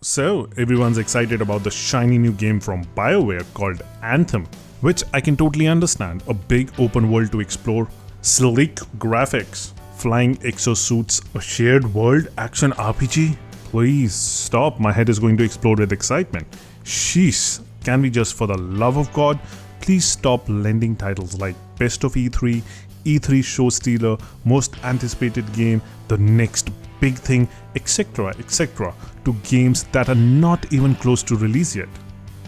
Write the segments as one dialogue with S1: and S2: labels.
S1: So, everyone's excited about the shiny new game from Bioware called Anthem, which I can totally understand. A big open world to explore, sleek graphics, flying exosuits, a shared world action RPG? Please stop, my head is going to explode with excitement. Sheesh, can we just, for the love of God, please stop lending titles like Best of E3, E3 Show Stealer, Most Anticipated Game, The Next Big Thing, etc. to games that are not even close to release yet.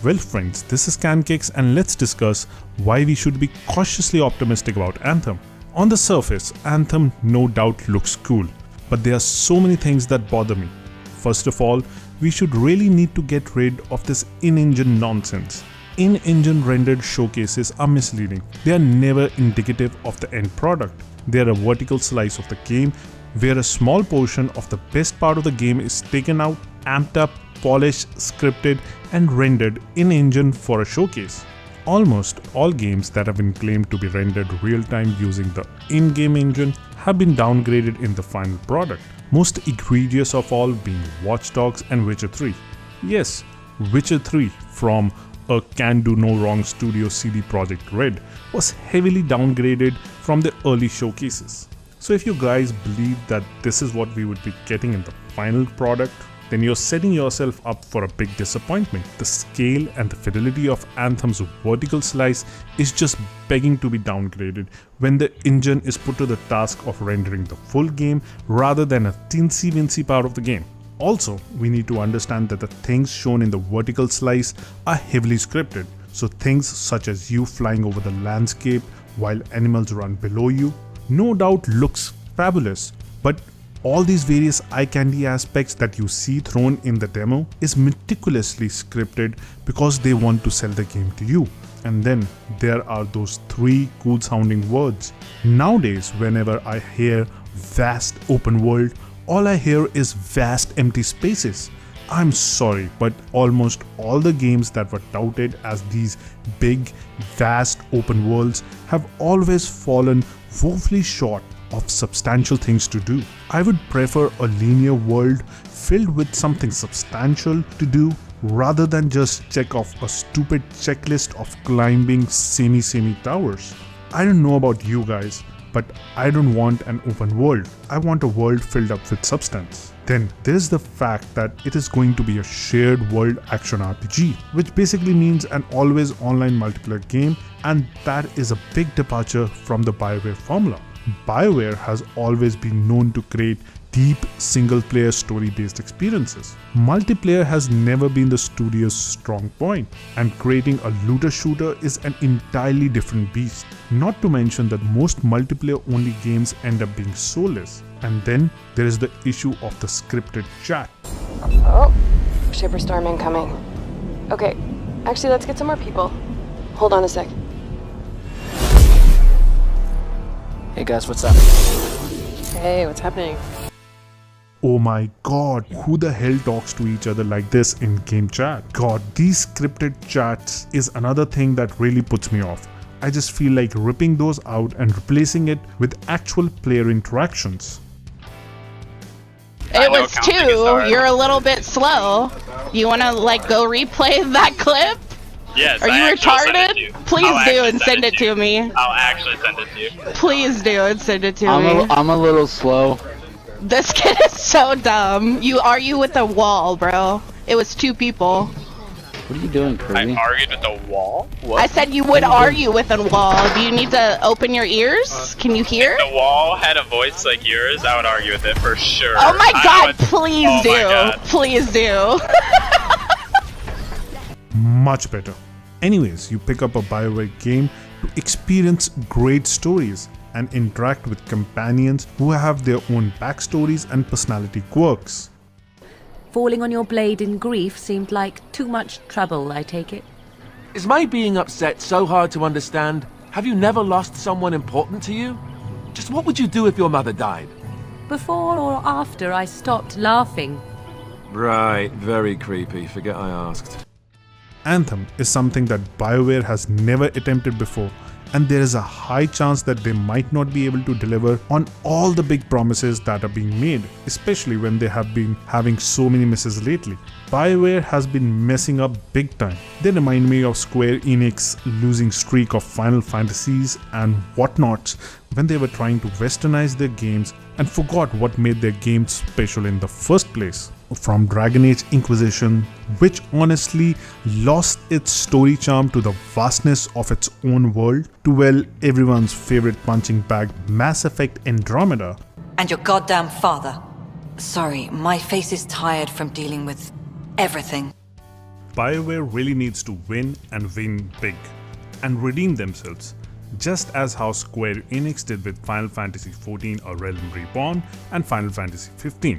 S1: Well friends, this is Cankicks and let's discuss why we should be cautiously optimistic about Anthem. On the surface, Anthem no doubt looks cool, but there are so many things that bother me. First of all, we should really need to get rid of this in-engine nonsense. In-engine rendered showcases are misleading. They are never indicative of the end product. They are a vertical slice of the game where a small portion of the best part of the game is taken out, amped up, polished, scripted and rendered in-engine for a showcase. Almost all games that have been claimed to be rendered real-time using the in-game engine have been downgraded in the final product. Most egregious of all being Watch Dogs and Witcher 3. Yes, Witcher 3 from a can-do-no-wrong studio CD Projekt Red was heavily downgraded from the early showcases. So if you guys believe that this is what we would be getting in the final product, then you're setting yourself up for a big disappointment. The scale and the fidelity of Anthem's vertical slice is just begging to be downgraded when the engine is put to the task of rendering the full game rather than a teensy-weensy part of the game. Also, we need to understand that the things shown in the vertical slice are heavily scripted. So things such as you flying over the landscape while animals run below you, no doubt looks fabulous, but all these various eye candy aspects that you see thrown in the demo is meticulously scripted because they want to sell the game to you. And then there are those three cool sounding words. Nowadays, whenever I hear vast open world, all I hear is vast empty spaces. I'm sorry, but almost all the games that were touted as these big, vast open worlds have always fallen woefully short of substantial things to do. I would prefer a linear world filled with something substantial to do rather than just check off a stupid checklist of climbing semi towers. I don't know about you guys, but I don't want an open world. I want a world filled up with substance. Then there's the fact that it is going to be a shared world action RPG, which basically means an always online multiplayer game, and that is a big departure from the Bioware formula. Bioware has always been known to create deep single-player story-based experiences. Multiplayer has never been the studio's strong point, and creating a looter shooter is an entirely different beast. Not to mention that most multiplayer-only games end up being soulless. And then there is the issue of the scripted chat.
S2: Oh, Shipperstorm incoming. Okay, actually let's get some more people. Hold on a sec.
S3: Hey guys, what's up?
S2: Hey, what's happening?
S1: Oh my god, who the hell talks to each other like this in game chat? God, these scripted chats is another thing that really puts me off. I just feel like ripping those out and replacing it with actual player interactions.
S4: It was 2. You're a little bit slow. You wanna go replay that clip?
S5: Yes.
S4: Are you retarded? Please do and send it to me.
S5: I'll actually send it to you.
S4: Please do and send it to me.
S3: I'm a little slow.
S4: This kid is so dumb. You argue with a wall, bro. It was 2 people.
S3: What are you doing, Kirby?
S5: I argued with the wall? What?
S4: I said you would argue with a wall. Do you need to open your ears? Can you hear?
S5: If the wall had a voice like yours, I would argue with it for sure.
S4: Oh my god, please do. Please do.
S1: Much better. Anyways, you pick up a Bioware game to experience great stories and interact with companions who have their own backstories and personality quirks.
S6: Falling on your blade in grief seemed like too much trouble, I take it.
S7: Is my being upset so hard to understand? Have you never lost someone important to you? Just what would you do if your mother died?
S6: Before or after I stopped laughing.
S7: Right, very creepy. Forget I asked.
S1: Anthem is something that Bioware has never attempted before, and there is a high chance that they might not be able to deliver on all the big promises that are being made, especially when they have been having so many misses lately. Bioware has been messing up big time. They remind me of Square Enix losing streak of Final Fantasies and whatnots when they were trying to westernize their games and forgot what made their games special in the first place. From Dragon Age Inquisition, which honestly lost its story charm to the vastness of its own world, to well, everyone's favorite punching bag Mass Effect Andromeda.
S8: And your goddamn father. Sorry, my face is tired from dealing with everything.
S1: Bioware really needs to win and win big and redeem themselves, just as how Square Enix did with Final Fantasy XIV A Realm Reborn and Final Fantasy XV,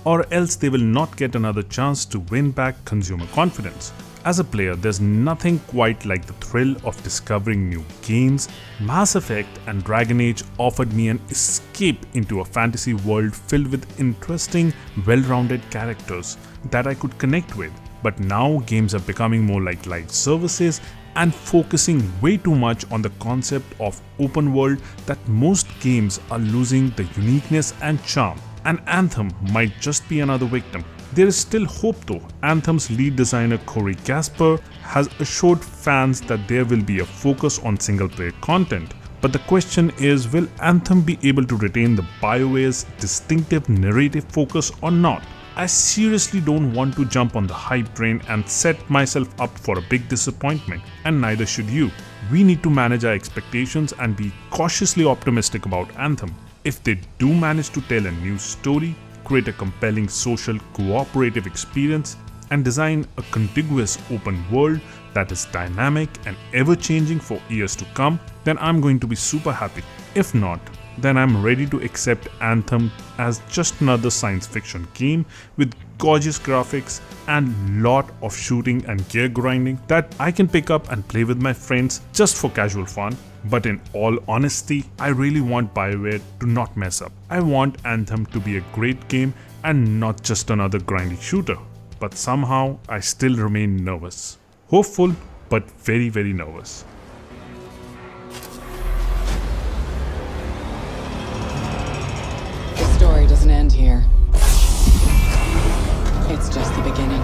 S1: or else they will not get another chance to win back consumer confidence. As a player, there's nothing quite like the thrill of discovering new games. Mass Effect and Dragon Age offered me an escape into a fantasy world filled with interesting, well-rounded characters that I could connect with. But now games are becoming more like live services and focusing way too much on the concept of open world that most games are losing the uniqueness and charm. And Anthem might just be another victim. There is still hope though. Anthem's lead designer Corey Gasper has assured fans that there will be a focus on single player content. But the question is, will Anthem be able to retain the BioWare's distinctive narrative focus or not? I seriously don't want to jump on the hype train and set myself up for a big disappointment, and neither should you. We need to manage our expectations and be cautiously optimistic about Anthem. If they do manage to tell a new story, create a compelling social cooperative experience, and design a contiguous open world that is dynamic and ever-changing for years to come, then I'm going to be super happy. If not, then I'm ready to accept Anthem as just another science fiction game with gorgeous graphics and lot of shooting and gear grinding that I can pick up and play with my friends just for casual fun. But in all honesty, I really want Bioware to not mess up. I want Anthem to be a great game and not just another grindy shooter. But somehow I still remain nervous. Hopeful, but very, very nervous.
S9: The story doesn't end here. It's just the beginning.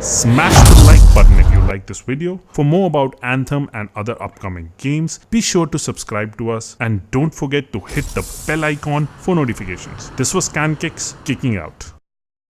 S1: Smash the like button if you like this video. For more about Anthem and other upcoming games, be sure to subscribe to us and don't forget to hit the bell icon for notifications. This was CanKicks kicking out.